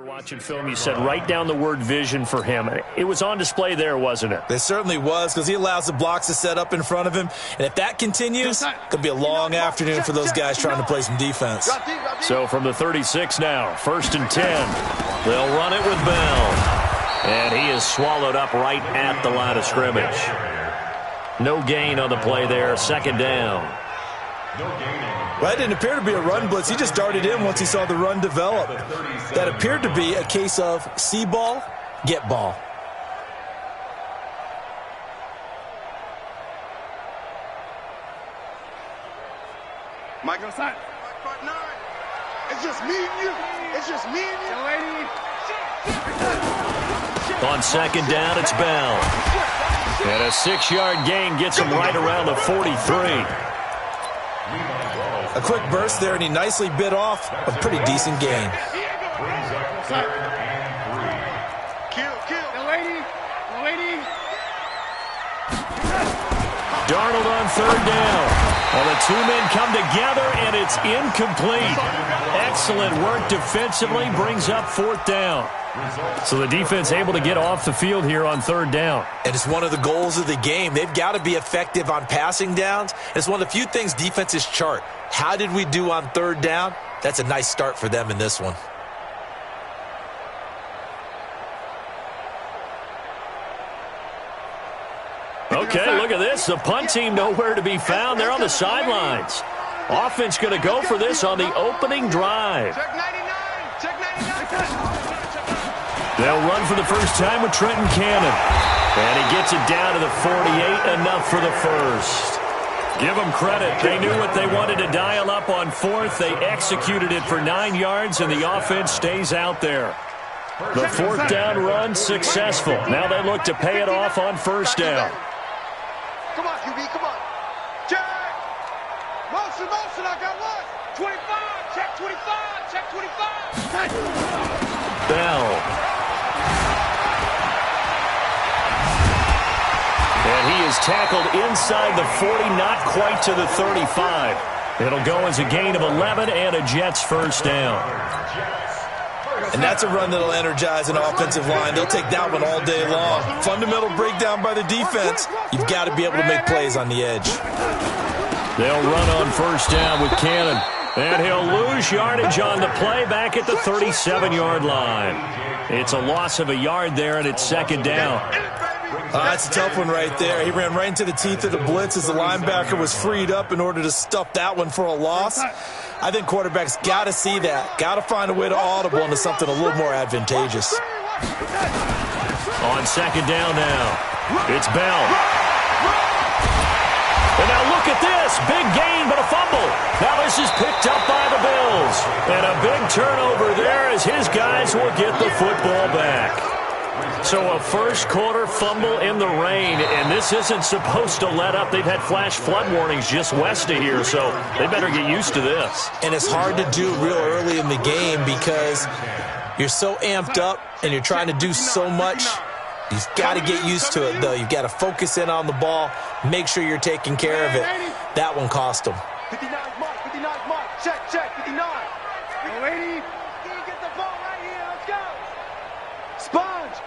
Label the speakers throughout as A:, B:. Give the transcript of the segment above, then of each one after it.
A: Watching film, you said write down the word vision for him. It was on display there, wasn't it?
B: It certainly was, because he allows the blocks to set up in front of him. And if that continues, it's going to be a long afternoon for those guys trying to play some defense.
A: So from the 36 now, 1st and 10. They'll run it with Bell. And he is swallowed up right at the line of scrimmage. No gain on the play there, 2nd down.
B: Well, that didn't appear to be a run blitz. He just darted in once he saw the run develop. That appeared to be a case of see ball, get ball.
C: Mike on side. It's just me and you. It's just me and you.
A: On 2nd down, it's Bell. And a 6-yard gain gets him right around the 43.
B: A quick burst there, and he nicely bit off a pretty decent gain.
A: Darnold on 3rd down. Well, the two men come together, and it's incomplete. Excellent work defensively, brings up 4th down. So the defense able to get off the field here on 3rd down.
B: And it's one of the goals of the game. They've got to be effective on passing downs. It's one of the few things defenses chart. How did we do on 3rd down? That's a nice start for them in this one.
A: Okay, look at this. The punt team nowhere to be found. They're on the sidelines. Offense going to go for this on the opening drive. They'll run for the first time with Trenton Cannon. And he gets it down to the 48, enough for the first. Give them credit. They knew what they wanted to dial up on 4th. They executed it for 9 yards, and the offense stays out there. The 4th down run successful. Now they look to pay it off on 1st down.
C: Come on, QB, come on. Check. Motion, I got one. 25, check 25, check 25.
A: Bell. And he is tackled inside the 40, not quite to the 35. It'll go as a gain of 11 and a Jets 1st down.
B: And that's a run that'll energize an offensive line. They'll take that one all day long. Fundamental breakdown by the defense. You've got to be able to make plays on the edge.
A: They'll run on 1st down with Cannon. And he'll lose yardage on the play back at the 37-yard line. It's a loss of a yard there, and it's 2nd down.
B: That's a tough one right there. He ran right into the teeth of the blitz as the linebacker was freed up in order to stuff that one for a loss. I think quarterbacks got to see that. Got to find a way to audible into something a little more advantageous.
A: On 2nd down now, it's Bell. And now look at this. Big gain, but a fumble. Now this is picked up by the Bills. And a big turnover there as his guys will get the football back. So a first-quarter fumble in the rain, and this isn't supposed to let up. They've had flash flood warnings just west of here, so they better get used to this.
B: And it's hard to do real early in the game because you're so amped up and you're trying to do so much. You've got to get used to it, though. You've got to focus in on the ball, make sure you're taking care of it. That one cost them.
C: 59 Mike, 59 Mike, check, 59. Lady, can you get the ball right here? Let's go. Sponge,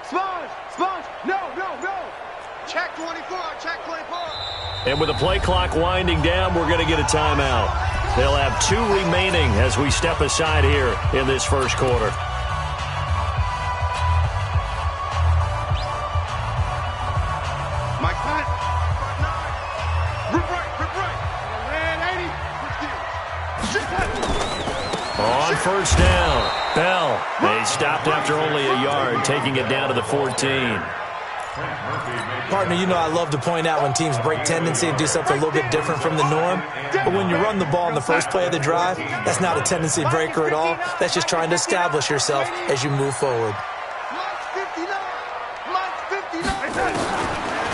C: no. Check 24, check 24.
A: And with the play clock winding down, we're going to get a timeout. They'll have 2 remaining as we step aside here in this first quarter.
C: Mike Hunt. Rip right. Red 80.
A: On 1st down, Bell. They stopped after only a yard, taking it down to the 14.
B: Partner, you know I love to point out when teams break tendency and do something a little bit different from the norm. But when you run the ball in the first play of the drive, that's not a tendency breaker at all. That's just trying to establish yourself as you move forward.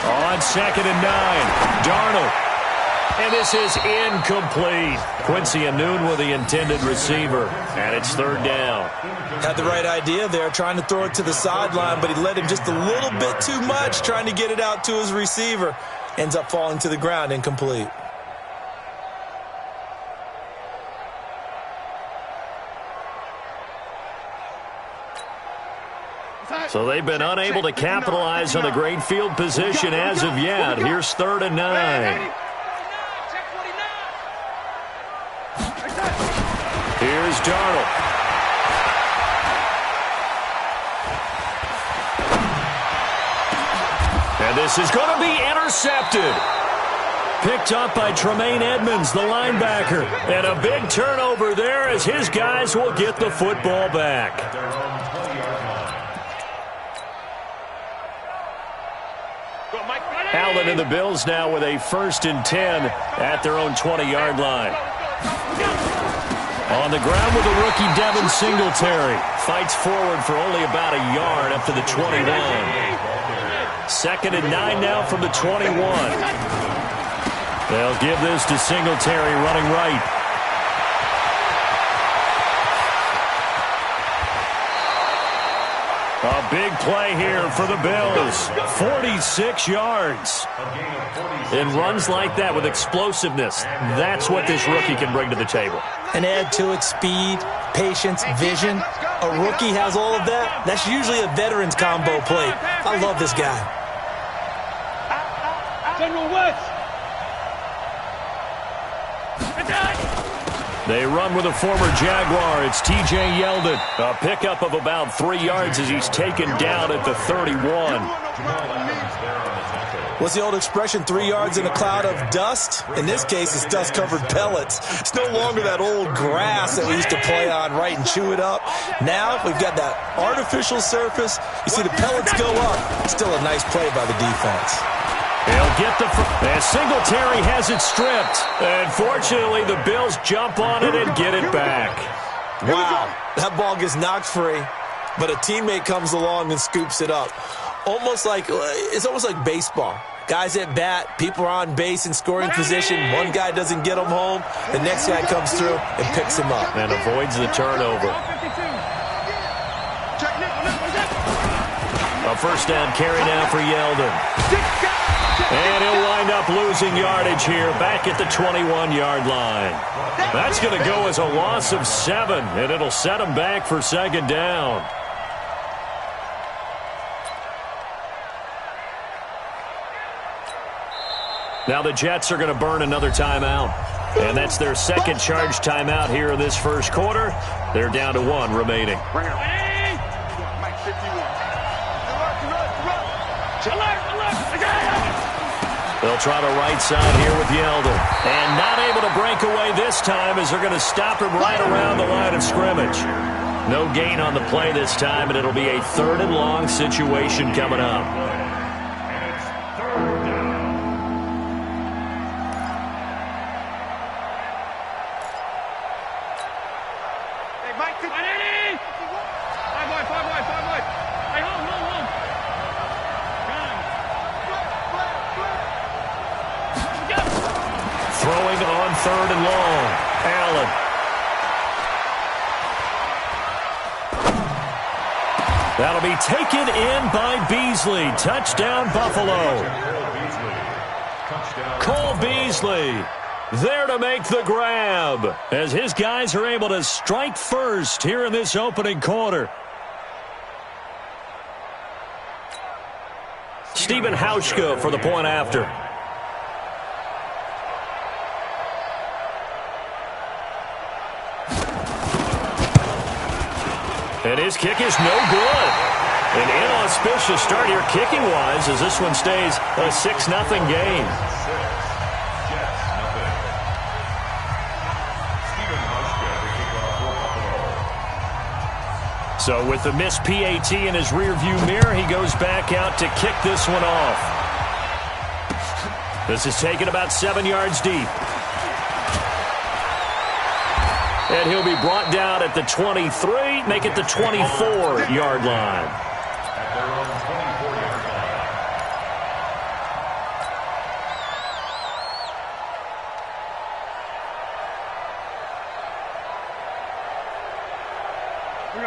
A: On 2nd and 9, Darnold. And this is incomplete. Quincy Enunwa with the intended receiver. And it's 3rd down.
B: Had the right idea there, trying to throw it to the sideline, but he led him just a little bit too much, trying to get it out to his receiver. Ends up falling to the ground, incomplete.
A: So they've been unable to capitalize on the great field position as of yet. Here's 3rd and 9. Here's Darnold. And this is going to be intercepted. Picked up by Tremaine Edmonds, the linebacker. And a big turnover there as his guys will get the football back. Allen and the Bills now with a 1st and 10 at their own 20-yard line. On the ground with the rookie Devin Singletary. Fights forward for only about a yard up to the 21. 2nd and 9 now from the 21. They'll give this to Singletary running right. A big play here for the Bills. 46 yards. In runs like that with explosiveness, that's what this rookie can bring to the table.
B: And add to it speed, patience, vision. A rookie has all of that. That's usually a veteran's combo play. I love this guy.
C: General West.
A: They run with a former Jaguar. It's T.J. Yeldon. A pickup of about 3 yards as he's taken down at the 31.
B: What's the old expression, 3 yards in a cloud of dust? In this case, it's dust-covered pellets. It's no longer that old grass that we used to play on, right, and chew it up. Now we've got that artificial surface. You see the pellets go up. Still a nice play by the defense.
A: He'll get the... And Singletary has it stripped. Unfortunately, the Bills jump on it and get it back.
B: Wow, that ball gets knocked free, but a teammate comes along and scoops it up. It's almost like baseball. Guys at bat, people are on base in scoring position. One guy doesn't get them home. The next guy comes through and picks him up.
A: And avoids the turnover. A 1st down carry now for Yeldon. And he'll wind up losing yardage here back at the 21-yard line. That's going to go as a loss of 7, and it'll set him back for 2nd down. Now the Jets are going to burn another timeout. And that's their 2nd charge timeout here in this 1st quarter. They're down to 1 remaining. They'll try the right side here with Yeldon. And not able to break away this time as they're going to stop him right around the line of scrimmage. No gain on the play this time, and it'll be a 3rd and long situation coming up. Throwing on 3rd and long. Allen. That'll be taken in by Beasley. Touchdown, Buffalo. Cole Beasley there to make the grab as his guys are able to strike first here in this opening quarter. Stephen Hauschka for the point after. And his kick is no good. An inauspicious start here kicking-wise as this one stays a 6-0 game. So with the missed PAT in his rearview mirror, he goes back out to kick this one off. This is taken about 7 yards deep. And he'll be brought down at the 23, make it the 24-yard line.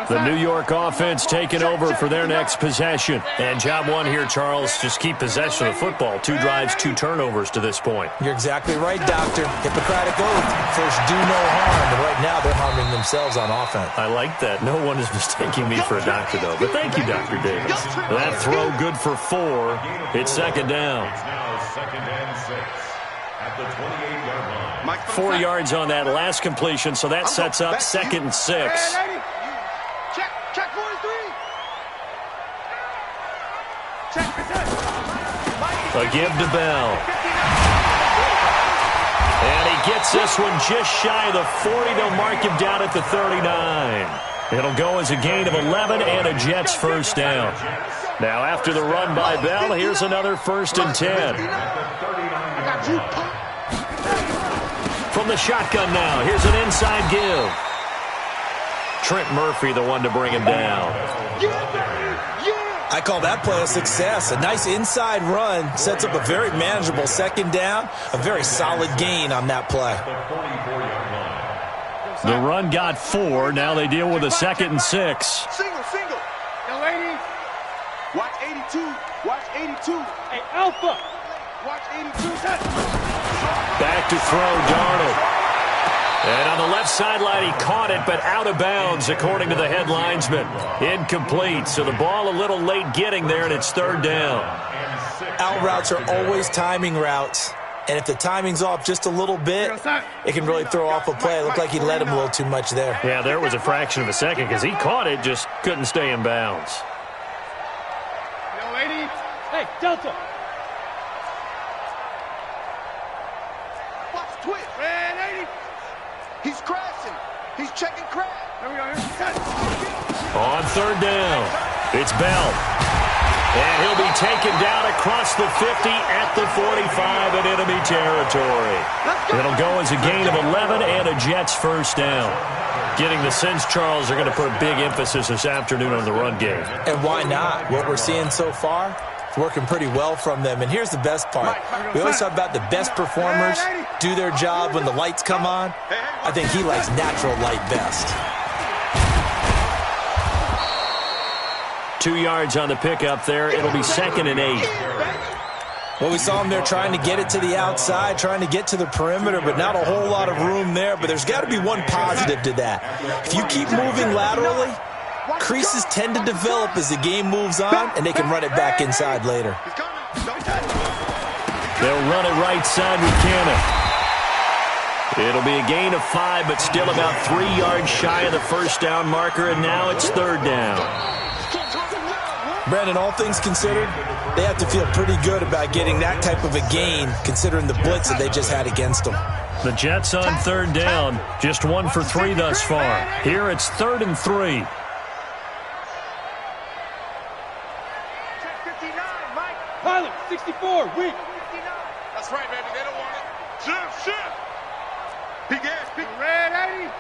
A: The New York offense taking over for their next possession. And job one here, Charles, just keep possession of the football. 2 drives, 2 turnovers to this point.
B: You're exactly right, Doctor. Hippocratic oath. First, do no harm. And right now, they're harming themselves on offense.
A: I like that. No one is mistaking me for a doctor, though. But thank you, Dr. Davis. That throw good for 4. It's second down. 4 yards on that last completion, so that sets up 2nd and 6.
C: Check 43.
A: A give to Bell. And he gets this one just shy of the 40. They'll mark him down at the 39. It'll go as a gain of 11 and a Jets first down. Now after the run by Bell, here's another 1st and 10. From the shotgun now, here's an inside give. Trent Murphy, the one to bring him down.
B: I call that play a success. A nice inside run sets up a very manageable 2nd down. A very solid gain on that play.
A: The run got 4. Now they deal with a 2nd and 6.
C: Single. Young lady. Watch 82. Watch 82. Hey, Alpha. Watch 82.
A: Back to throw, Darnold. And on the left sideline, he caught it, but out of bounds, according to the head linesman. Incomplete, so the ball a little late getting there, and it's 3rd down.
B: Out routes are always timing routes. And if the timing's off just a little bit, it can really throw off a play. It looked like he led him a little too much there.
A: Yeah, there was a fraction of a second because he caught it, just couldn't stay in bounds.
C: Yo, lady. Hey, Delta. Watch twitch. Man, 80. He's crashing. He's checking crash. There we go.
A: On 3rd down, it's Bell. And he'll be taken down across the 50 at the 45 in enemy territory. It'll go as a gain of 11 and a Jets first down. Getting the sense, Charles, they're going to put a big emphasis this afternoon on the run game.
B: And why not? What we're seeing so far, it's working pretty well from them. And here's the best part. We always talk about the best performers do their job when the lights come on. I think he likes natural light best.
A: 2 yards on the pickup there. It'll be 2nd and 8.
B: Well, we saw him there trying to get it to the outside, trying to get to the perimeter, but not a whole lot of room there. But there's got to be one positive to that. If you keep moving laterally, creases tend to develop as the game moves on, and they can run it back inside later.
A: They'll run it right side with Cannon. It'll be a gain of 5, but still about 3 yards shy of the first down marker, and now it's 3rd down.
B: Brandon, all things considered, they have to feel pretty good about getting that type of a gain, considering the blitz that they just had against them.
A: The Jets on 3rd down, just 1 for 3 thus far. Here it's 3rd and 3.
C: Pilot, 64, weak. That's right, baby. They don't want it. Shift. Big ass, big red 80.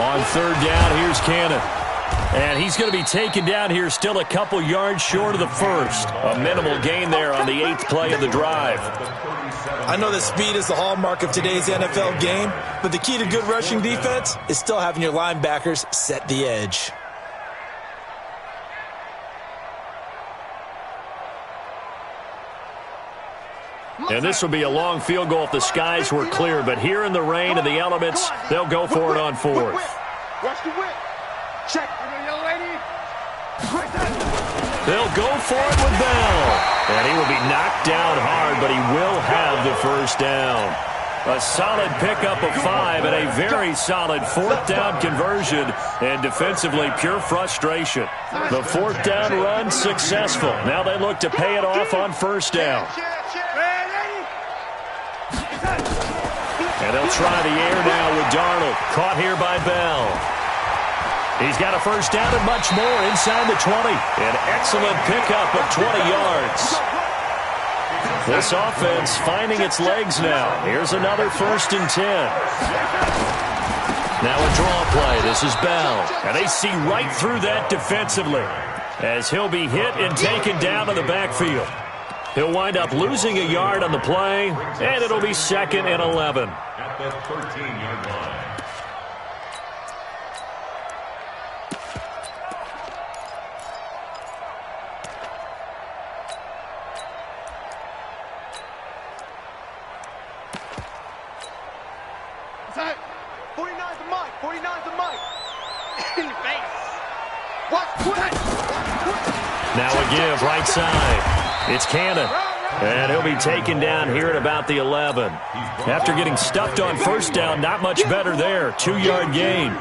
A: On 3rd down, here's Cannon. And he's going to be taken down here still a couple yards short of the first. A minimal gain there on the 8th play of the drive.
B: I know that speed is the hallmark of today's NFL game, but the key to good rushing defense is still having your linebackers set the edge.
A: And this will be a long field goal if the skies were clear, but here in the rain and the elements, they'll go for it on 4th.
C: Watch the whip. Check. Young lady.
A: They'll go for it with Bell. And he will be knocked down hard, but he will have the first down. A solid pickup of 5 and a very solid 4th down conversion. And defensively, pure frustration. The 4th down run successful. Now they look to pay it off on 1st down. And they'll try the air now with Darnold. Caught here by Bell. He's got a first down and much more inside the 20. An excellent pickup of 20 yards. This offense finding its legs now. Here's another 1st and 10. Now a draw play. This is Bell. And they see right through that defensively as he'll be hit and taken down in the backfield. He'll wind up losing a yard on the play, and it'll be 2nd and 11.
C: At the 13-yard line. Tight. 49's a mic. 49's a mic. In your face. Watch quick.
A: Now a give right side. It's Cannon. And he'll be taken down here at about the 11. After getting stuffed on first down, not much better there. 2-yard gain.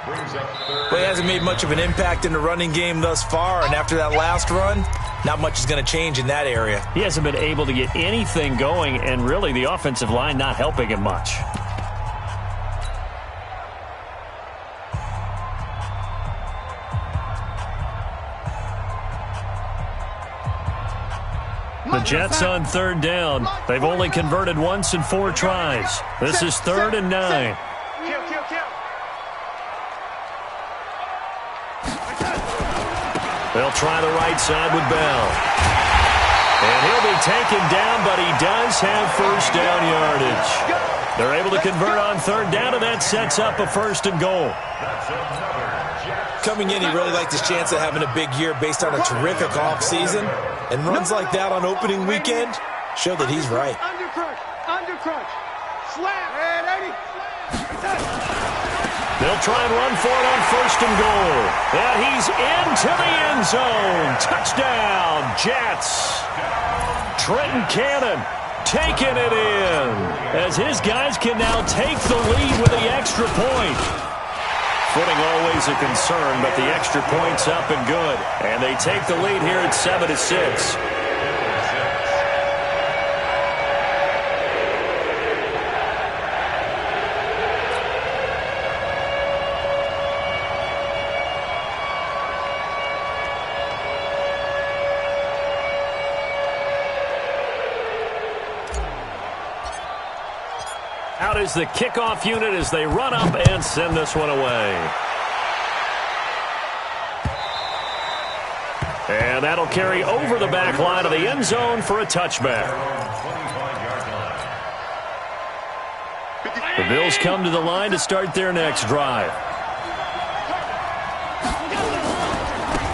B: Well, he hasn't made much of an impact in the running game thus far, and after that last run, not much is going to change in that area.
A: He hasn't been able to get anything going, and really the offensive line not helping him much. The Jets on third down. They've only converted once in 4 tries. This is 3rd and 9. They'll try the right side with Bell. And he'll be taken down, but he does have first down yardage. They're able to convert on 3rd down, and that sets up a 1st and goal.
B: Coming in, he really liked his chance of having a big year based on a terrific offseason. And runs like that on opening weekend show that he's right.
C: Under crunch. Slam.
A: They'll try and run for it on 1st and goal. And he's into the end zone. Touchdown, Jets. Trenton Cannon taking it in as his guys can now take the lead with the extra point. Footing always a concern, but the extra point's up and good. And they take the lead here at 7-6. Out is the kickoff unit as they run up and send this one away. And that'll carry over the back line of the end zone for a touchback. The Bills come to the line to start their next drive.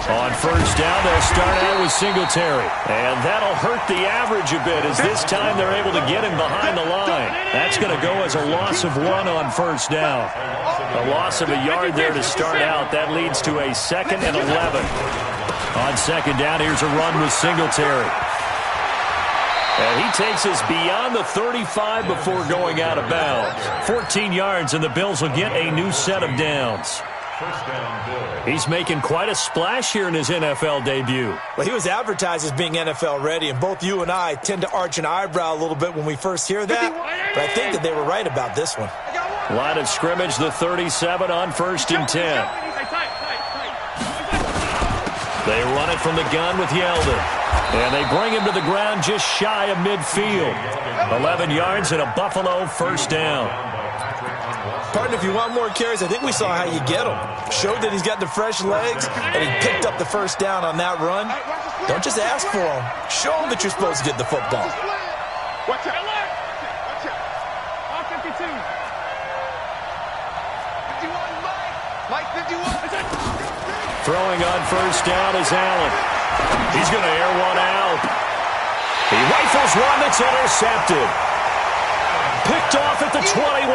A: On 1st down, they'll start out with Singletary. And that'll hurt the average a bit as this time they're able to get him behind the line. That's going to go as a loss of 1 on 1st down. A loss of a yard there to start out. That leads to a 2nd and 11. On 2nd down, here's a run with Singletary. And he takes us beyond the 35 before going out of bounds. 14 yards, and the Bills will get a new set of downs. He's making quite a splash here in his NFL debut.
B: Well, he was advertised as being NFL ready, and both you and I tend to arch an eyebrow a little bit when we first hear that, but I think that they were right about this one.
A: Line of scrimmage, the 37 on 1st and 10. They run it from the gun with Yeldon. And they bring him to the ground just shy of midfield. 11 yards and a Buffalo 1st down.
B: Partner, if you want more carries, I think we saw how you get him. Showed that he's got the fresh legs, and he picked up the 1st down on that run. Don't just ask for him. Show him that you're supposed to get the football.
C: Watch out. Watch out. On 52. 51, Mike 51.
A: Throwing on 1st down is Allen. He's going to air one out. He rifles one that's intercepted. Picked off at the 21.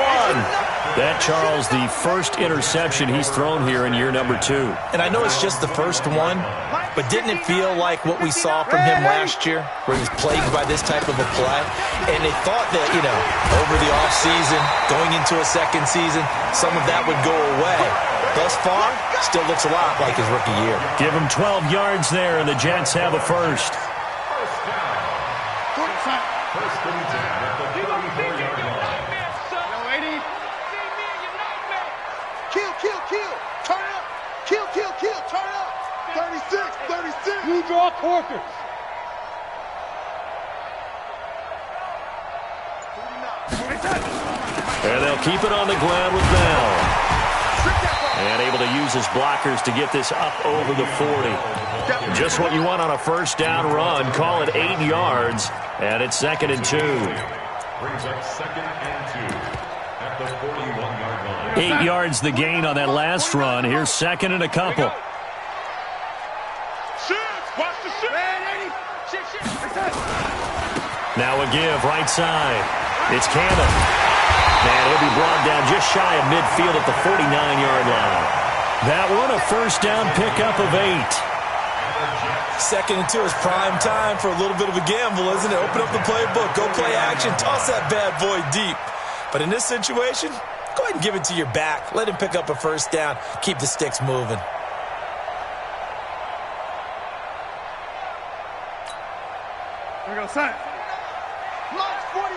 A: That, Charles, the 1st interception he's thrown here in year number 2.
B: And I know it's just the 1st one, but didn't it feel like what we saw from him last year, where he was plagued by this type of a play? And they thought that, over the offseason, going into a 2nd season, some of that would go away. Thus far, still looks a lot like his rookie year.
A: Give him 12 yards there, and the Jets have a 1st.
C: Turn up. 36. You draw Corker.
A: And they'll keep it on the ground with Bell. And able to use his blockers to get this up over the 40. Just what you want on a 1st down run. Call it 8 yards. And it's 2nd and 2.
D: Brings up 2nd and 2 at the 41-yard line.
A: 8 yards the gain on that last run. Here's 2nd and a couple. Now a give right side. It's Cannon. And he'll he'll be brought down just shy of midfield at the 49-yard line. That one, a first down pickup of 8.
B: 2nd and 2 is prime time for a little bit of a gamble, isn't it? Open up the playbook, go play action, toss that bad boy deep. But in this situation, go ahead and give it to your back. Let him pick up a first down. Keep the sticks moving.
C: Here we go, son. Lock 49.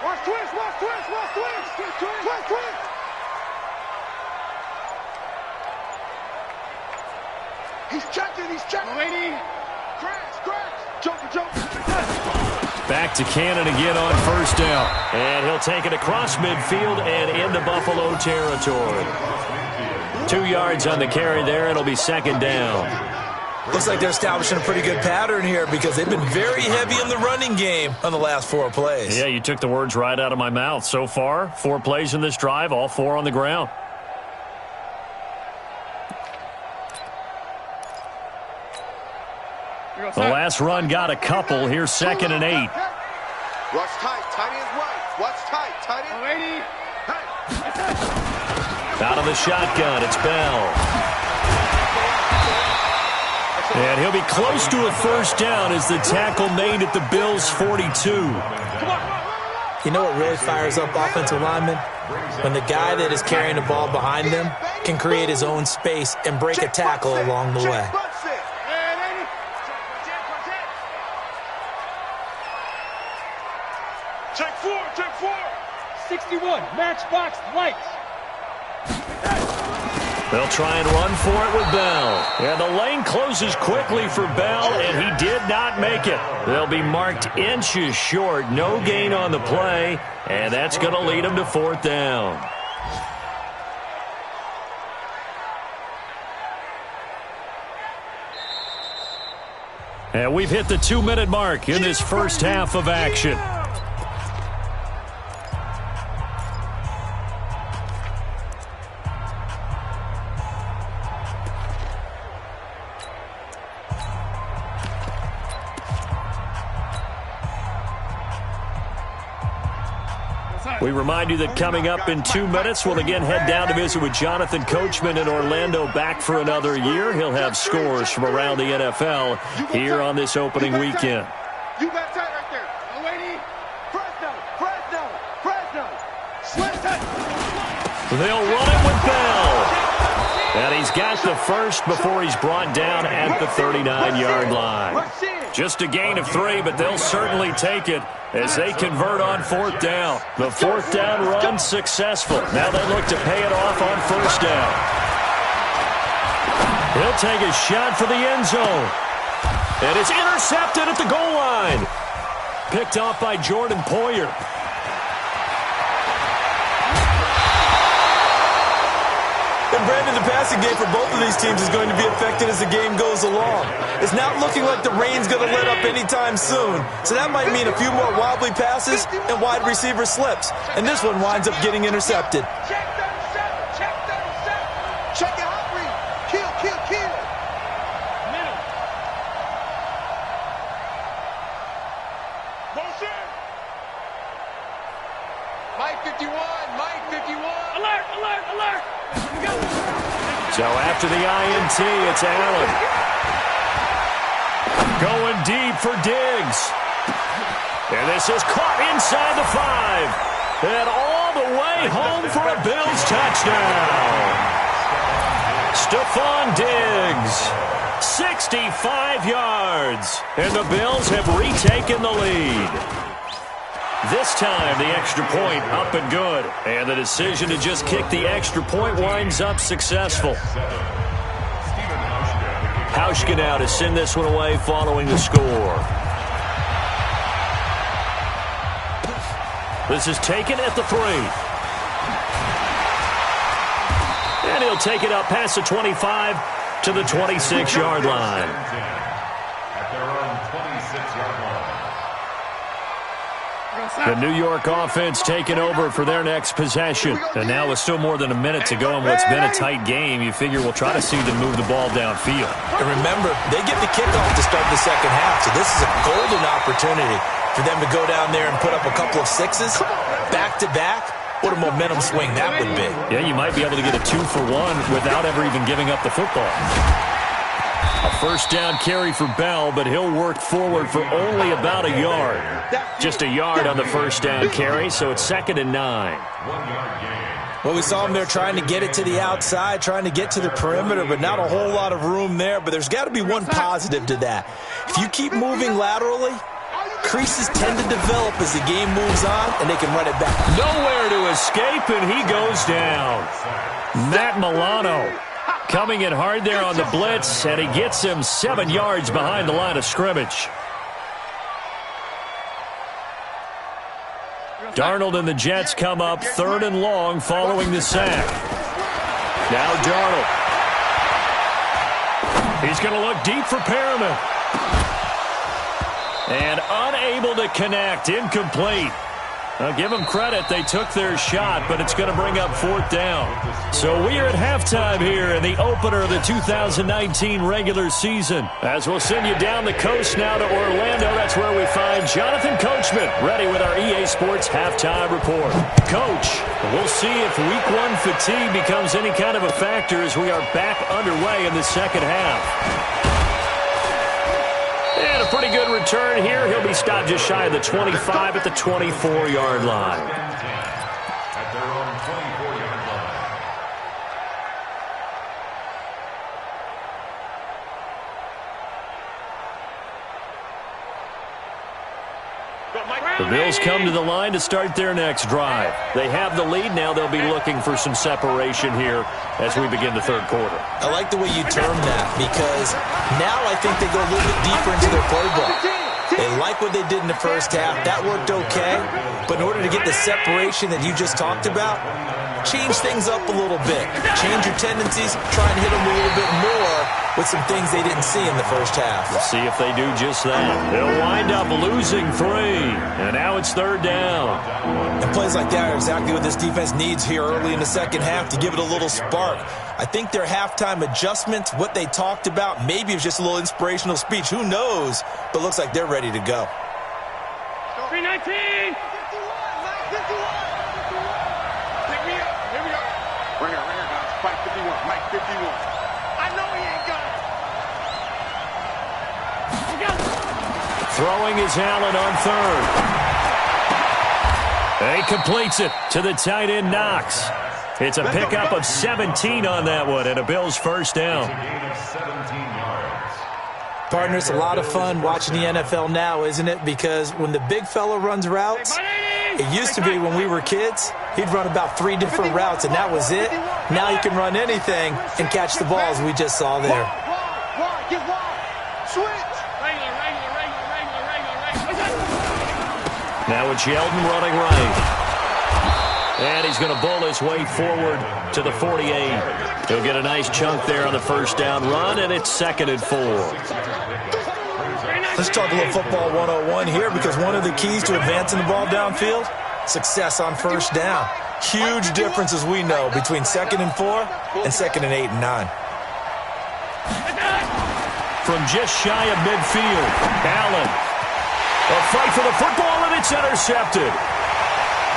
C: Watch twist, watch twist, watch twist. Twist. He's checking. Lady. Crash. Joker.
A: Back to Cannon again on first down. And he'll take it across midfield and into Buffalo territory. 2 yards on the carry there. It'll be 2nd down.
B: Looks like they're establishing a pretty good pattern here because they've been very heavy in the running game on the last 4 plays.
A: Yeah, you took the words right out of my mouth. So far, 4 plays in this drive, all 4 on the ground. The last run got a couple. Here's 2nd and 8.
C: Watch tight. Tight ends right. Watch tight. Tight ends.
A: Out of the shotgun, it's Bell. And he'll be close to a first down as the tackle made at the Bills' 42.
B: You know what really fires up offensive linemen? When the guy that is carrying the ball behind them can create his own space and break a tackle along the way.
C: Check 4. 61, matchbox lights.
A: They'll try and run for it with Bell. And the lane closes quickly for Bell, and he did not make it. They'll be marked inches short. No gain on the play, and that's going to lead them to 4th down. And we've hit the 2-minute mark in this first half of action. We remind you that coming up in 2 minutes, we'll again head down to visit with Jonathan Coachman in Orlando, back for another year. He'll have scores from around the NFL here on this opening weekend.
C: You got tight right there. Lady. Fresno.
A: They'll run it with Bell. And he's got the first before he's brought down at the 39-yard line. Just a gain of 3, but they'll certainly take it as they convert on 4th down. The 4th down run successful. Now they look to pay it off on first down. He'll take a shot for the end zone. And it's intercepted at the goal line. Picked off by Jordan Poyer.
B: And Brandon, the passing game for both of these teams is going to be affected as the game goes along. It's not looking like the rain's going to let up anytime soon. So that might mean a few more wobbly passes and wide receiver slips. And this one winds up getting intercepted.
C: Check it out, Reed. Kill. Middle. Motion. Mike 51. Alert.
A: So after the INT, it's Allen. Going deep for Diggs. And this is caught inside the 5. And all the way home for a Bills touchdown. Stephon Diggs, 65 yards. And the Bills have retaken the lead. This time, the extra point up and good. And the decision to just kick the extra point winds up successful. Hauschka now to send this one away following the score. This is taken at the 3. And he'll take it up past the 25 to the 26-yard line.
D: At their own 26-yard line.
A: The New York offense taking over for their next possession. And now with still more than a minute to go in what's been a tight game, you figure we'll try to see them move the ball downfield.
B: And remember, they get the kickoff to start the second half, so this is a golden opportunity for them to go down there and put up a couple of 6s back-to-back What a momentum swing that would be.
A: Yeah, you might be able to get a 2-for-1 without ever even giving up the football. A first down carry for Bell, but he'll work forward for only about a yard. Just a yard on the first down carry, so it's 2nd and 9.
D: 1 yard gain.
B: Well, we saw him there trying to get it to the outside, trying to get to the perimeter, but not a whole lot of room there. But there's got to be one positive to that. If you keep moving laterally, creases tend to develop as the game moves on, and they can run it back.
A: Nowhere to escape, and he goes down. Matt Milano coming in hard there on the blitz, and he gets him 7 yards behind the line of scrimmage. Darnold and the Jets come up 3rd and long following the sack. Now Darnold. He's going to look deep for Perriman. And unable to connect, incomplete. I'll give them credit. They took their shot, but it's going to bring up 4th down. So we are at halftime here in the opener of the 2019 regular season. As we'll send you down the coast now to Orlando, that's where we find Jonathan Coachman, ready with our EA Sports halftime report. Coach, we'll see if Week 1 fatigue becomes any kind of a factor as we are back underway in the second half. And a pretty good return here. He'll be stopped just shy of the 25 at the 24-yard line.
D: At their own 24-yard line.
A: The Bills come to the line to start their next drive. They have the lead. Now they'll be looking for some separation here as we begin the third quarter.
B: I like the way you term that because now I think they go a little bit deeper into their playbook. They like what they did in the first half. That worked okay. But in order to get the separation that you just talked about, change things up a little bit. Change your tendencies. Try and hit them a little bit more with some things they didn't see in the first half.
A: We'll see if they do just that. They'll wind up losing 3. And now it's 3rd down.
B: And plays like that are exactly what this defense needs here early in the second half to give it a little spark. I think their halftime adjustments, what they talked about, maybe it was just a little inspirational speech. Who knows? But looks like they're ready to go.
C: 319! 51! 51! Pick me up. Here we go. Right here, guys. Mike 51. Mike 51. I know he ain't got it.
A: Throwing is Allen on 3rd. He completes it to the tight end, Knox. It's a pickup of 17 on that one, and a Bills first down.
B: Partner, it's a lot of fun watching the NFL now, isn't it? Because when the big fella runs routes, it used to be when we were kids, he'd run about 3 different routes, and that was it. Now he can run anything and catch the balls we just saw there.
C: Get wide. Switch.
A: Now it's Yeldon running right. And he's going to bull his way forward to the 48. He'll get a nice chunk there on the first down run, and it's 2nd and 4.
B: Let's talk a little football 101 here because one of the keys to advancing the ball downfield, success on first down. Huge difference, as we know, between 2nd and 4 and 2nd and 8 and 9.
A: From just shy of midfield, Allen. A fight for the football, and it's intercepted.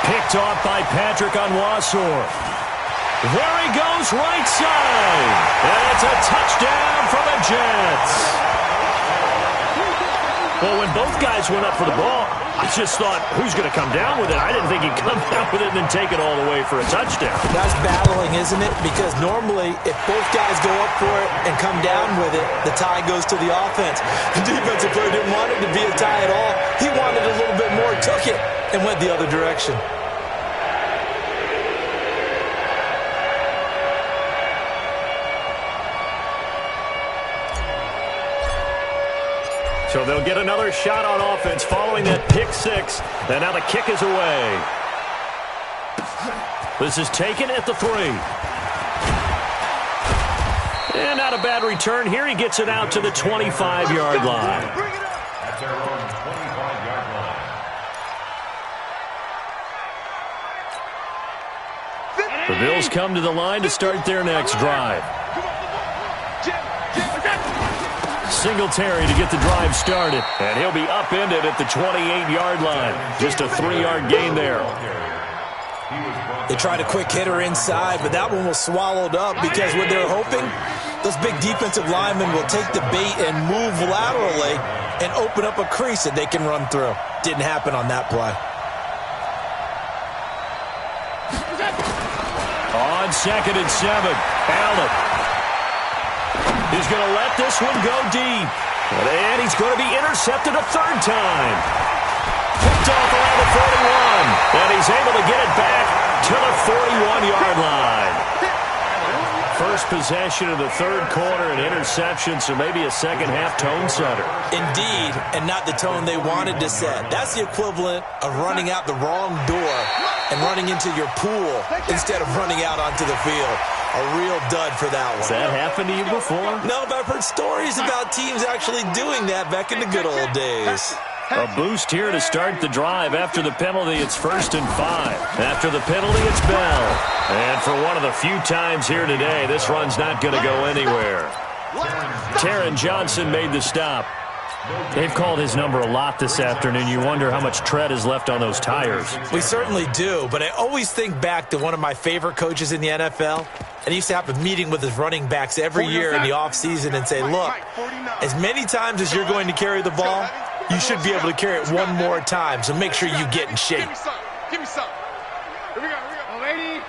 A: Picked off by Patrick Onwuasor. There he goes, right side. And it's a touchdown for the Jets. Well, when both guys went up for the ball, I just thought, who's going to come down with it? I didn't think he'd come down with it and then take it all the way for a touchdown.
B: That's battling, isn't it? Because normally, if both guys go up for it and come down with it, the tie goes to the offense. The defensive player didn't want it to be a tie at all. He wanted a little bit more, took it, and went the other direction.
A: So they'll get another shot on offense following that pick 6. And now the kick is away. This is taken at the 3. And not a bad return here. He gets it out to the 25-yard line.
D: At their own 25-yard line.
A: The Bills come to the line to start their next drive. Singletary to get the drive started. And he'll be upended at the 28-yard line. Just a 3-yard gain there.
B: They tried a quick hitter inside, but that one was swallowed up because what they're hoping, those big defensive linemen will take the bait and move laterally and open up a crease that they can run through. Didn't happen on that play.
A: On 2nd and 7, Allen. He's going to let this one go deep. And he's going to be intercepted a third time. Picked off around the 41. And he's able to get it back to the 41-yard line. First possession of the third quarter, an interception, so maybe a second-half tone setter.
B: Indeed, and not the tone they wanted to set. That's the equivalent of running out the wrong door and running into your pool instead of running out onto the field. A real dud for that one.
A: Has that happened to you before?
B: No, but I've heard stories about teams actually doing that back in the good old days.
A: A boost here to start the drive. After the penalty, it's 1st and 5. After the penalty, it's Bell. And for one of the few times here today, this run's not going to go anywhere. Taron Johnson made the stop. They've called his number a lot this afternoon. You wonder how much tread is left on those tires.
B: We certainly do, but I always think back to one of my favorite coaches in the NFL. And he used to have a meeting with his running backs every year in the offseason and say, look, as many times as you're going to carry the ball, you should be able to carry it one more time, so make sure you get in shape.
C: Give me some. Here we go. Lady.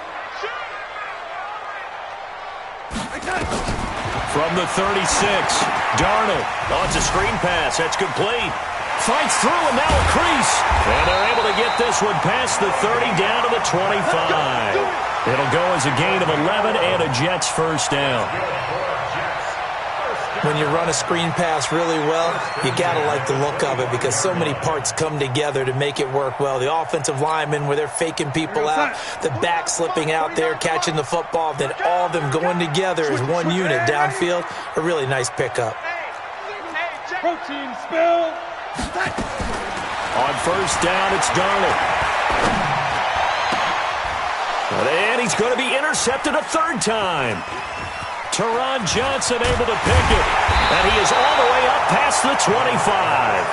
A: From the 36, Darnold. Oh, it's a screen pass. That's complete. Fights through, and now a crease. And they're able to get this one past the 30 down to the 25. It'll go as a gain of 11 and a Jets first down.
B: When you run a screen pass really well, you got to like the look of it because so many parts come together to make it work well. The offensive linemen, where they're faking people out, the back slipping out there, catching the football, then all of them going together as one unit downfield. A really nice pickup.
C: Protein spill.
A: On first down, it's Darnold. And he's going to be intercepted a third time. Taron Johnson able to pick it. And he is all the way up past the 25.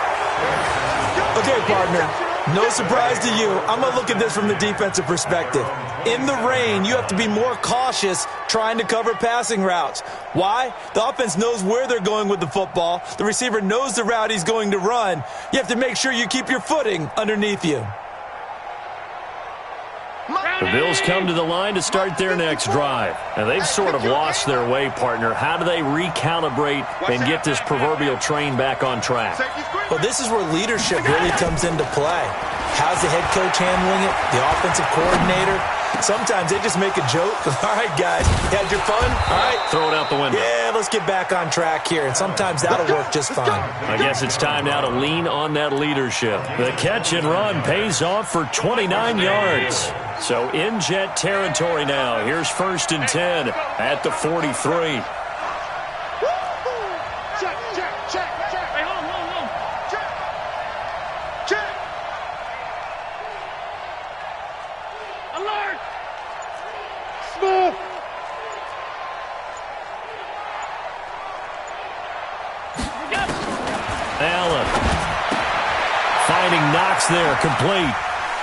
B: Okay, partner, no surprise to you. I'm going to look at this from the defensive perspective. In the rain, you have to be more cautious trying to cover passing routes. Why? The offense knows where they're going with the football. The receiver knows the route he's going to run. You have to make sure you keep your footing underneath you.
A: The Bills come to the line to start their next drive. And they've sort of lost their way, partner. How do they recalibrate and get this proverbial train back on track?
B: Well, this is where leadership really comes into play. How's the head coach handling it? The offensive coordinator? Sometimes they just make a joke. All right, guys, you had your fun? All right.
A: Throw it out the window.
B: Yeah, let's get back on track here. And sometimes that'll work just fine.
A: I guess it's time now to lean on that leadership. The catch and run pays off for 29 yards. So in Jet territory now. Here's 1st and 10 at the 43. Allen finding Knox there, complete.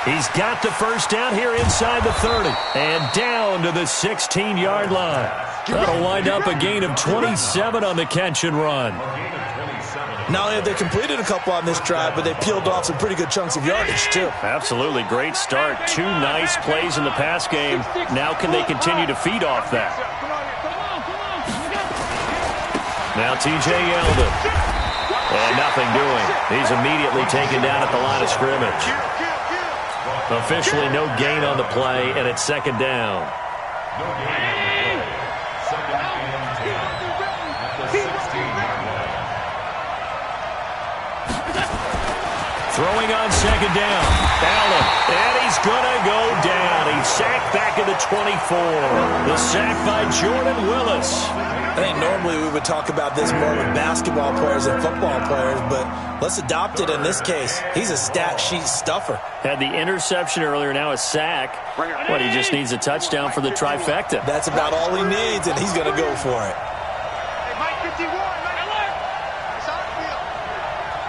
A: He's got the first down here inside the 30 and down to the 16-yard line. That'll wind up a gain of 27 on the catch and run.
B: Not only have they completed a couple on this drive, but they peeled off some pretty good chunks of yardage, too.
A: Absolutely. Great start. 2 nice plays in the pass game. Now can they continue to feed off that? Now T.J. Yeldon. And nothing doing. He's immediately taken down at the line of scrimmage. Officially no gain on the play, and it's 2nd down. Throwing on 2nd down. Allen, and he's going to go down. He's sacked back at the 24. The sack by Jordan Willis.
B: I think normally we would talk about this more with basketball players than football players, but let's adopt it in this case. He's a stat sheet stuffer.
A: Had the interception earlier, now a sack. But he just needs a touchdown for the trifecta.
B: That's about all he needs, and he's going to go for it.
C: Hey, Mike 51, Mike alert! It's our field.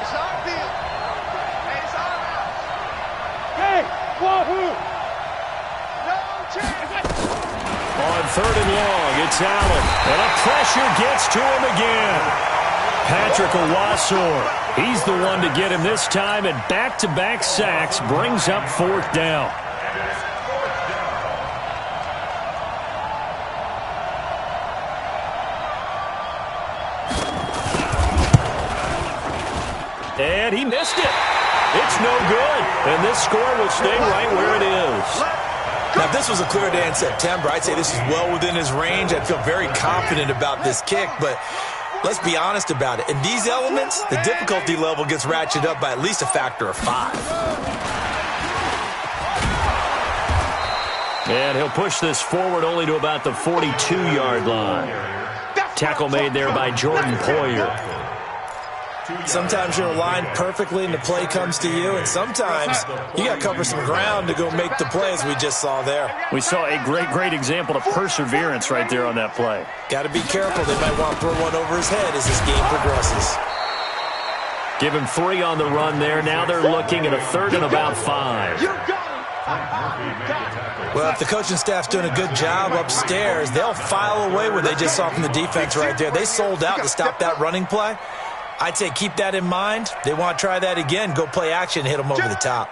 C: It's our field. Hey, it's our house. Hey, Wahoo!
A: On 3rd and long, it's Allen. And a pressure gets to him again. Patrick Owasor, he's the one to get him this time, and back-to-back sacks brings up 4th down. And he missed it. It's no good. And this score will stay right where it is.
B: Now, if this was a clear day in September, I'd say this is well within his range. I'd feel very confident about this kick, but let's be honest about it. In these elements, the difficulty level gets ratcheted up by at least a factor of 5.
A: And he'll push this forward only to about the 42-yard line. Tackle made there by Jordan Poyer.
B: Sometimes you're aligned perfectly and the play comes to you, and sometimes you got to cover some ground to go make the plays we just saw there.
A: We saw a great example of perseverance right there on that play.
B: Got to be careful. They might want to throw one over his head as this game progresses.
A: Give him 3 on the run there. Now they're looking at a 3rd and about 5.
B: Well, if the coaching staff's doing a good job upstairs, they'll file away what they just saw from the defense right there. They sold out to stop that running play. I'd say keep that in mind. They want to try that again. Go play action, hit them over the top.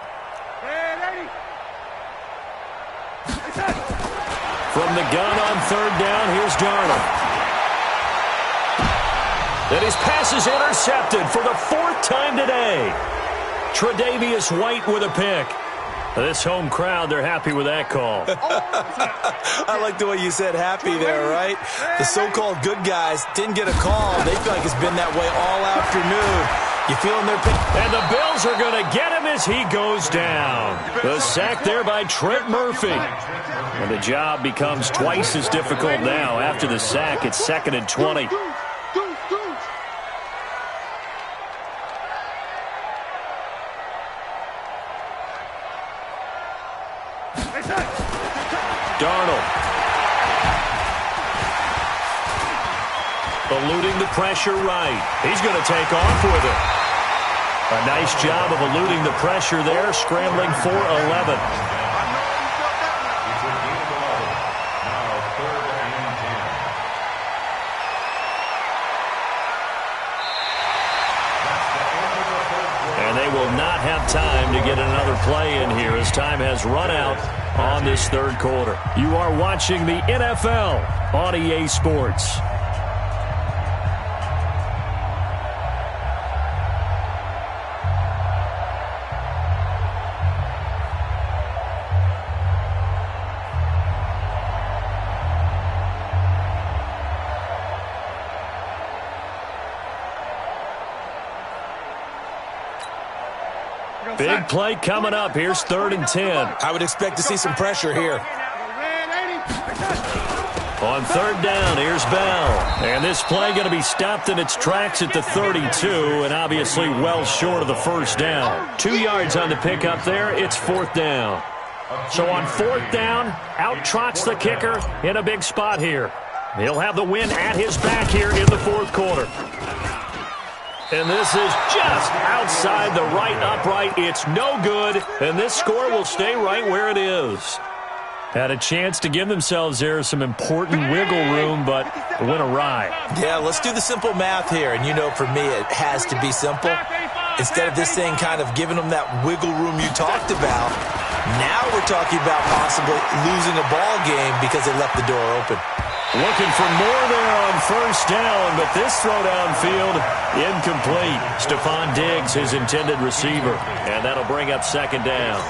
A: From the gun on 3rd down, here's Darnold. And his pass is intercepted for the 4th time today. Tre'Davious White with a pick. This home crowd, they're happy with that call.
B: I like the way you said happy there, right? The so-called good guys didn't get a call. They feel like it's been that way all afternoon. You feeling their pain?
A: And the Bills are going to get him as he goes down. The sack there by Trent Murphy. And the job becomes twice as difficult now. After the sack, it's 2nd and 20. Darnold. Eluding the pressure right. He's going to take off with it. A nice job of eluding the pressure there, scrambling for 11. And they will not have time to get another play in here as time has run out on this 3rd quarter. You are watching the NFL on EA Sports. Big play coming up. Here's 3rd and 10.
B: I would expect to see some pressure here.
A: On 3rd down, here's Bell. And this play going to be stopped in its tracks at the 32, and obviously well short of the 1st down. 2 yards on the pickup there. It's 4th down. So on 4th down, out trots the kicker in a big spot here. He'll have the win at his back here in the 4th quarter. And this is just outside the right upright. It's no good, and this score will stay right where it is. Had a chance to give themselves there some important wiggle room, but it went awry.
B: Yeah, let's do the simple math here. And you know, for me, it has to be simple. Instead of this thing kind of giving them that wiggle room you talked about, now we're talking about possibly losing a ball game because they left the door open.
A: Looking for more there on 1st down, but this throw downfield, incomplete. Stephon Diggs, his intended receiver, and that'll bring up 2nd down.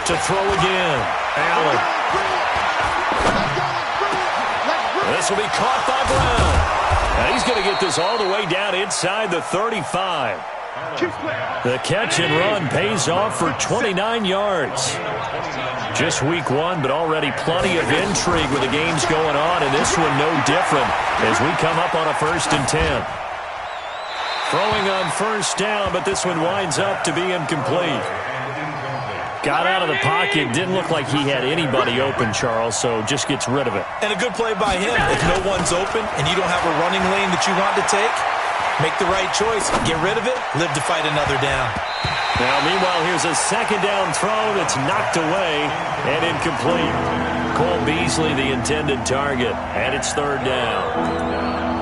A: To throw again, Allen. This will be caught by Brown. And he's going to get this all the way down inside the 35. The catch and run pays off for 29 yards. Just week 1, but already plenty of intrigue with the games going on, and this one no different as we come up on a 1st and 10. Throwing on 1st down, but this one winds up to be incomplete. Got out of the pocket. Didn't look like he had anybody open, Charles, so just gets rid of it.
B: And a good play by him. If no one's open and you don't have a running lane that you want to take, make the right choice. Get rid of it. Live to fight another down.
A: Now, meanwhile, here's a second down throw that's knocked away and incomplete. Cole Beasley, the intended target, and it's third down.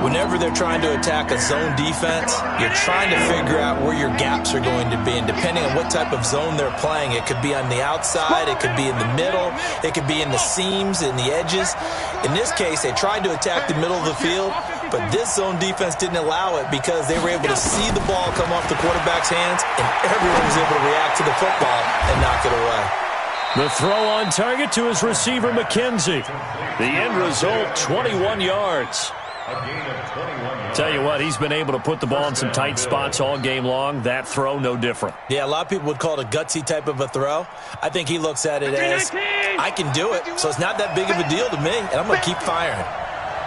B: Whenever they're trying to attack a zone defense, you're trying to figure out where your gaps are going to be. And depending on what type of zone they're playing, it could be on the outside, it could be in the middle, it could be in the seams, in the edges. In this case, they tried to attack the middle of the field, but this zone defense didn't allow it because they were able to see the ball come off the quarterback's hands, and everyone was able to react to the football and knock it away.
A: The throw on target to his receiver, McKenzie. The end result, 21 yards. Tell you what, he's been able to put the ball in some tight spots all game long. That throw, no different.
B: Yeah, a lot of people would call it a gutsy type of a throw. I think he looks at it as, I can do it, so it's not that big of a deal to me, and I'm going to keep firing.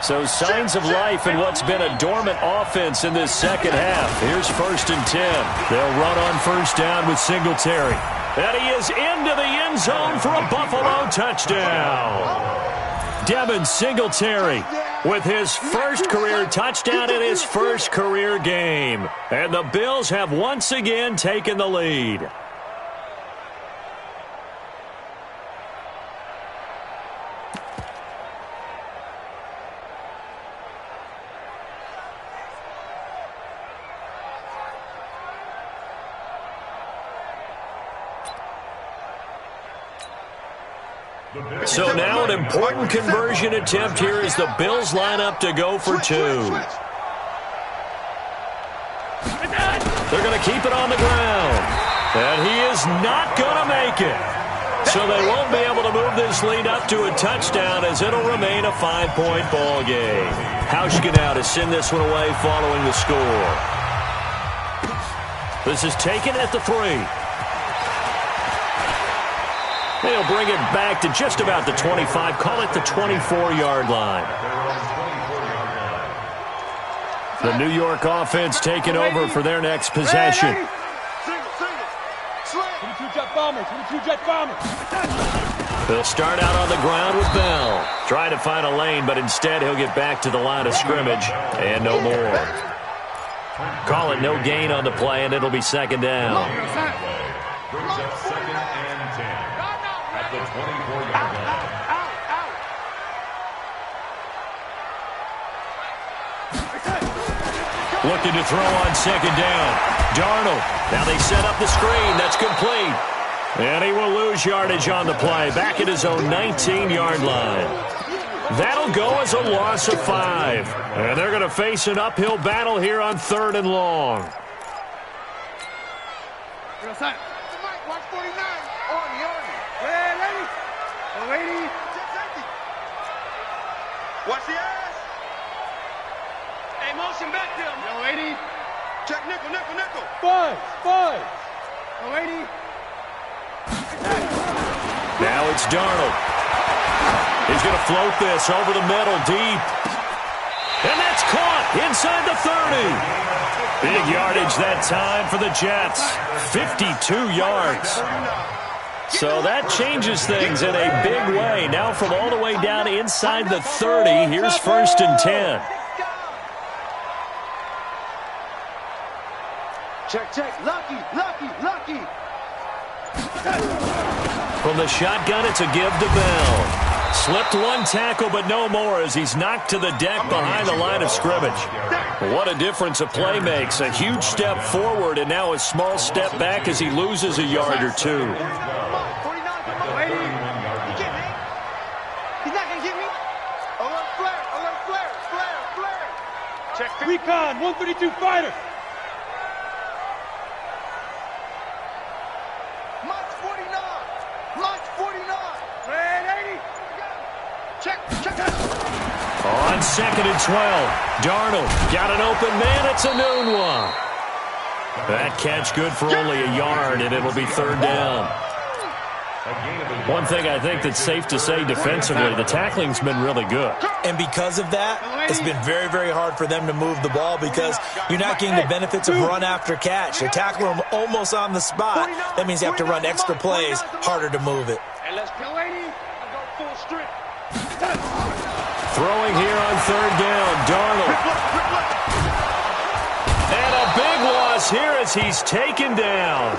A: So signs of life in what's been a dormant offense in this second half. Here's 1st and 10. They'll run on first down with Singletary. And he is into the end zone for a Buffalo touchdown. Devin Singletary with his first career touchdown in his first career game. And the Bills have once again taken the lead. So now an important conversion attempt here as the Bills line up to go for two. They're going to keep it on the ground. And he is not going to make it. So they won't be able to move this lead up to a touchdown as it'll remain a 5-point ball game. Hauschka now to send this one away following the score. This is taken at the 3. They'll bring it back to just about the 25. Call it the 24-yard line. The New York offense taking over for their next possession.
C: 22-jet bomber, 22-jet bomber.
A: They'll start out on the ground with Bell. Trying to find a lane, but instead he'll get back to the line of scrimmage and no more. Call it no gain on the play, and it'll be second down.
D: Brings up 2nd and 10 at the 24-yard line.
A: Looking to throw on second down. Darnold. Now they set up the screen. That's complete. And he will lose yardage on the play. Back at his own 19-yard line. That'll go as a loss of 5. And they're going to face an uphill battle here on 3rd and long.
C: Watch 49. On the army. Ready? Lady. Watch the ass. Hey, motion back to him. Yo, lady. Check nickel, nickel, nickel. 5. Lady.
A: Now it's Darnold. He's going to float this over the middle deep. And that's caught inside the 30. Big yardage that time for the Jets. 52 yards. So that changes things in a big way. Now from all the way down inside the 30, here's 1st and 10.
C: Check. Lucky.
A: From the shotgun, it's a give to Bell. Slipped one tackle, but no more as he's knocked to the deck behind the line of scrimmage. What a difference a play makes. A huge step forward and now a small step back as he loses a yard or two.
C: He's not going to get me. Alert flare. Check. Recon, 132 fighter. March 49. Red 80. Check.
A: On 2nd and 12, Darnold got an open man. It's a noon one. That catch good for only a yard, and it'll be 3rd down. One thing I think that's safe to say defensively, the tackling's been really good.
B: And because of that, it's been very, very hard for them to move the ball because you're not getting the benefits of run after catch. They tackle them almost on the spot. That means you have to run extra plays, harder to move it.
A: Throwing here on third down, Darnold. And a big loss here as he's taken down.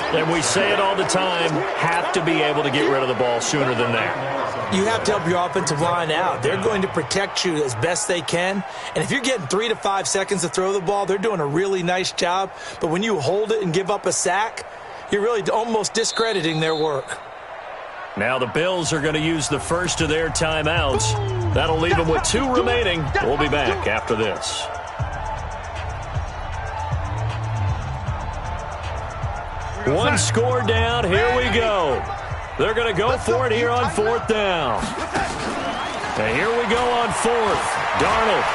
A: And we say it all the time, have to be able to get rid of the ball sooner than that.
B: You have to help your offensive line out. They're going to protect you as best they can. And if you're getting 3 to 5 seconds to throw the ball, they're doing a really nice job. But when you hold it and give up a sack, you're really almost discrediting their work.
A: Now the Bills are going to use the first of their timeouts. That'll leave them with 2 remaining. We'll be back after this. One score down. Here we go. They're going to go for it here on fourth down. And here we go on fourth. Darnold.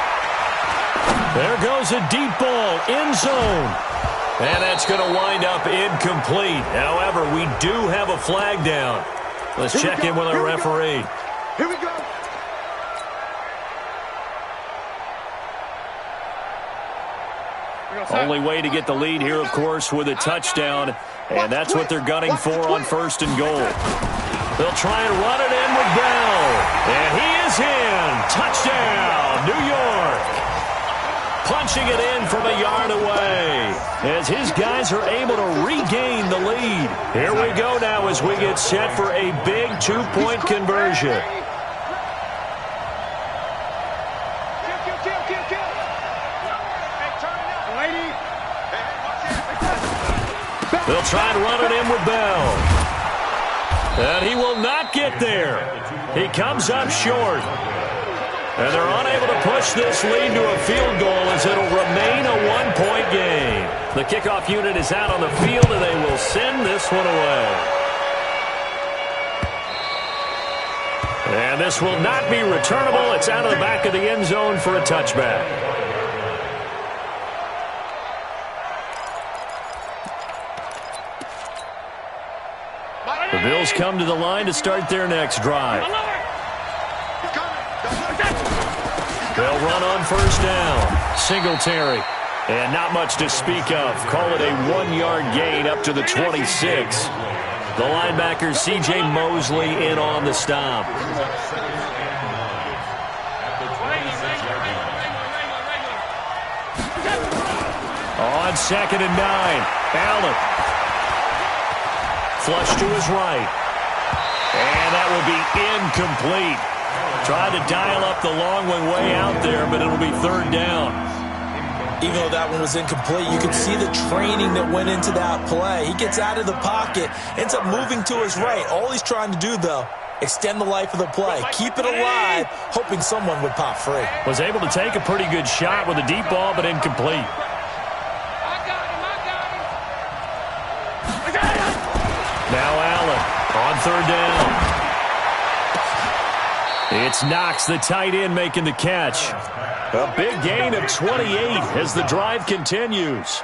A: There goes a deep ball. End zone. And that's going to wind up incomplete. However, we do have a flag down. Let's check in with our referee.
C: Here we go.
A: Only way to get the lead here, of course, with a touchdown. And that's what they're gunning for on first and goal. They'll try and run it in with Bell. And he is in. Touchdown, New York. Punching it in from a yard away as his guys are able to regain the lead. Here we go now as we get set for a big 2-point conversion. They'll try and run it in with Bell. And he will not get there. He comes up short. And they're unable to push this lead to a field goal as it'll remain a 1-point game. The kickoff unit is out on the field, and they will send this one away. And this will not be returnable. It's out of the back of the end zone for a touchback. The Bills come to the line to start their next drive. They'll run on first down. Singletary. And not much to speak of. Call it a 1-yard gain up to the 26. The linebacker, C.J. Mosley, in on the stop. On second and 9. Allen. Flush to his right. And that will be incomplete. Tried to dial up the long one way out there, but it'll be third down.
B: Even though that one was incomplete, you could see the training that went into that play. He gets out of the pocket, ends up moving to his right. All he's trying to do, though, extend the life of the play. Keep it alive, hoping someone would pop free.
A: Was able to take a pretty good shot with a deep ball, but incomplete. Now Allen on third down. It's Knox, the tight end, making the catch. A big gain of 28 as the drive continues.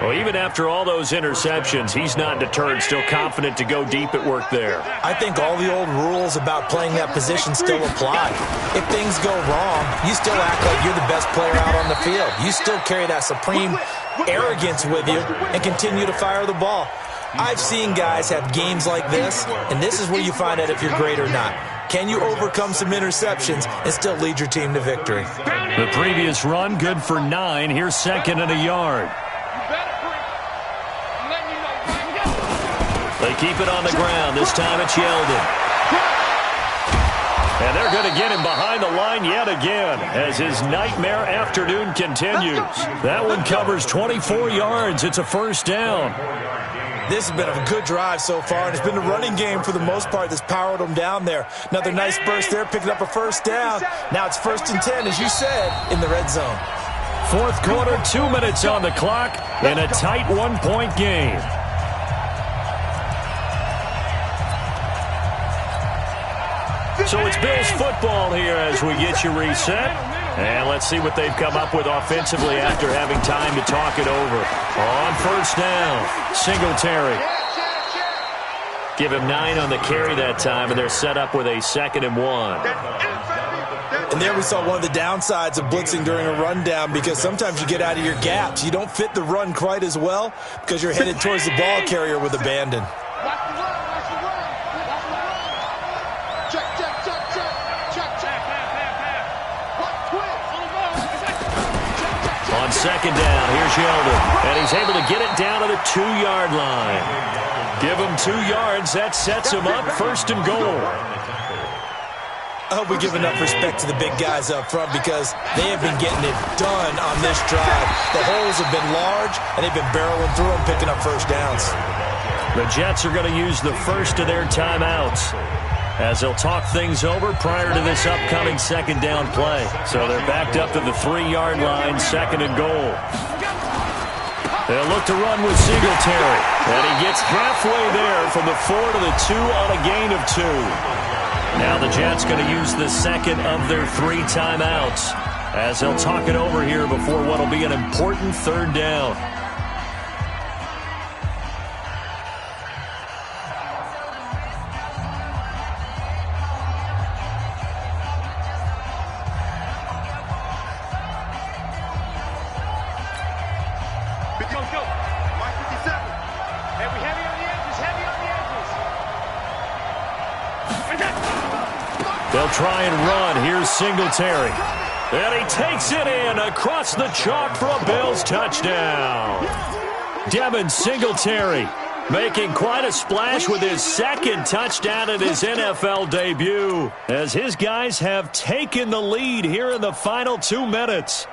A: Well, even after all those interceptions, he's not deterred, still confident to go deep at work there.
B: I think all the old rules about playing that position still apply. If things go wrong, you still act like you're the best player out on the field. You still carry that supreme arrogance with you and continue to fire the ball. I've seen guys have games like this, and this is where you find out if you're great or not. Can you overcome some interceptions and still lead your team to victory?
A: The previous run, good for 9. Here's second and a yard. They keep it on the ground. This time it's Yeldon. And they're going to get him behind the line yet again as his nightmare afternoon continues. That one covers 24 yards. It's a first down.
B: This has been a good drive so far, and it's been the running game for the most part that's powered them down there. Another nice burst there, picking up a first down. Now it's 1st and 10, as you said, in the red zone.
A: Fourth quarter, 2 minutes on the clock, in a tight 1-point game. So it's Bills football here as we get you reset. And let's see what they've come up with offensively after having time to talk it over. On first down, Singletary. Give him 9 on the carry that time, and they're set up with a 2nd and 1.
B: And there we saw one of the downsides of blitzing during a rundown, because sometimes you get out of your gaps. You don't fit the run quite as well because you're headed towards the ball carrier with abandon.
A: On 2nd down, here's Yeldon, and he's able to get it down to the 2-yard line. Give him 2 yards. That sets him up 1st and goal.
B: I hope we give enough respect to the big guys up front, because they have been getting it done on this drive. The holes have been large, and they've been barreling through them, picking up first downs.
A: The Jets are going to use the first of their timeouts as they'll talk things over prior to this upcoming 2nd down play. So they're backed up to the 3-yard line, 2nd and goal. They'll look to run with Singletary, and he gets halfway there from the 4 to the 2 on a gain of 2. Now the Jets going to use the 2nd of their 3 timeouts as they'll talk it over here before what will be an important 3rd down. They'll try and run. Here's Singletary. And he takes it in across the chalk for a Bills touchdown. Devin Singletary making quite a splash with his 2nd touchdown at his NFL debut, as his guys have taken the lead here in the final 2 minutes.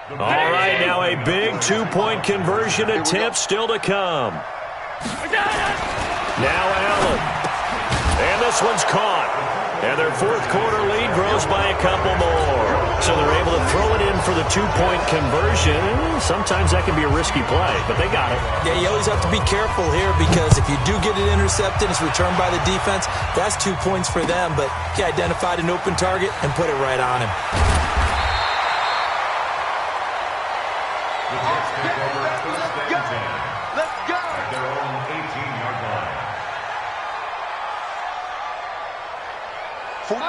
A: All right, now a big 2-point conversion attempt still to come. Now Allen. And this one's caught. And their 4th quarter lead grows by a couple more. So they're able to throw it in for the 2-point conversion. Sometimes that can be a risky play, but they got it.
B: Yeah, you always have to be careful here, because if you do get it intercepted, it's returned by the defense, that's 2 points for them. But he identified an open target and put it right on him.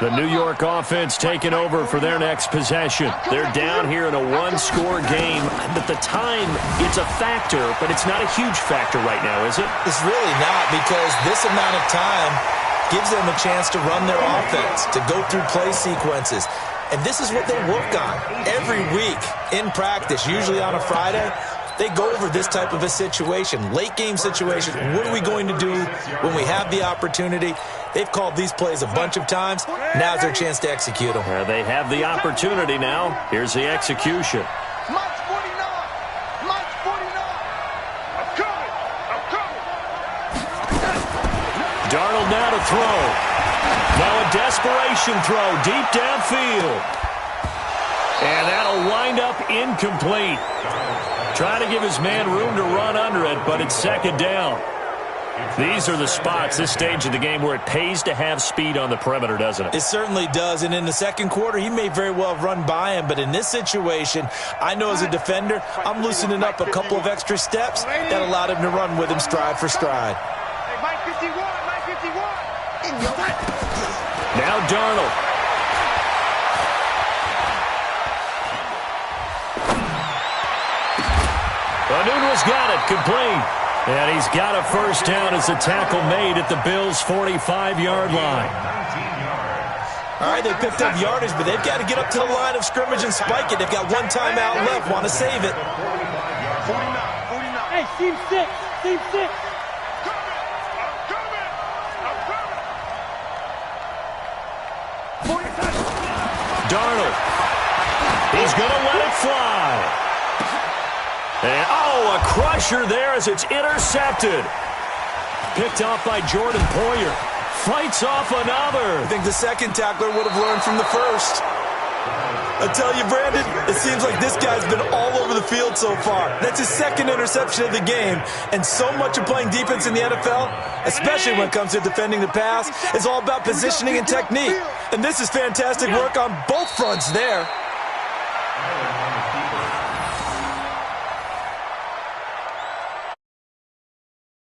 A: The New York offense taking over for their next possession. They're down here in a 1-score game. But the time, it's a factor, but it's not a huge factor right now, is it?
B: It's really not, because this amount of time gives them a chance to run their offense, to go through play sequences. And this is what they work on every week in practice, usually on a Friday. They go over this type of a situation, late game situation. What are we going to do when we have the opportunity? They've called these plays a bunch of times. Now's their chance to execute them.
A: They have the opportunity now. Here's the execution.
C: March 49. March 49. I'm coming.
A: Darnold now to throw. Now a desperation throw deep downfield. And that'll wind up incomplete. Trying to give his man room to run under it, but it's 2nd down. These are the spots, this stage of the game, where it pays to have speed on the perimeter, doesn't it?
B: It certainly does, and in the 2nd quarter, he may very well have run by him, but in this situation, I know as a defender, I'm loosening up a couple of extra steps that allowed him to run with him stride for stride.
C: Hey, Mike 51, Mike 51.
A: Now Darnold. Nunez got it, complete. And he's got a first down as the tackle made at the Bills' 45-yard line.
B: All right, they picked up yardage, but they've got to get up to the line of scrimmage and spike it. They've got 1 timeout left, want to save it.
C: 49.
E: Hey, team 6, team 6.
A: Darnold. He's going to let it fly. And, a crusher there as it's intercepted. Picked off by Jordan Poyer. Fights off another.
B: I think the 2nd tackler would have learned from the 1st. I tell you, Brandon, it seems like this guy's been all over the field so far. That's his 2nd interception of the game. And so much of playing defense in the NFL, especially when it comes to defending the pass, is all about positioning and technique. And this is fantastic work on both fronts there.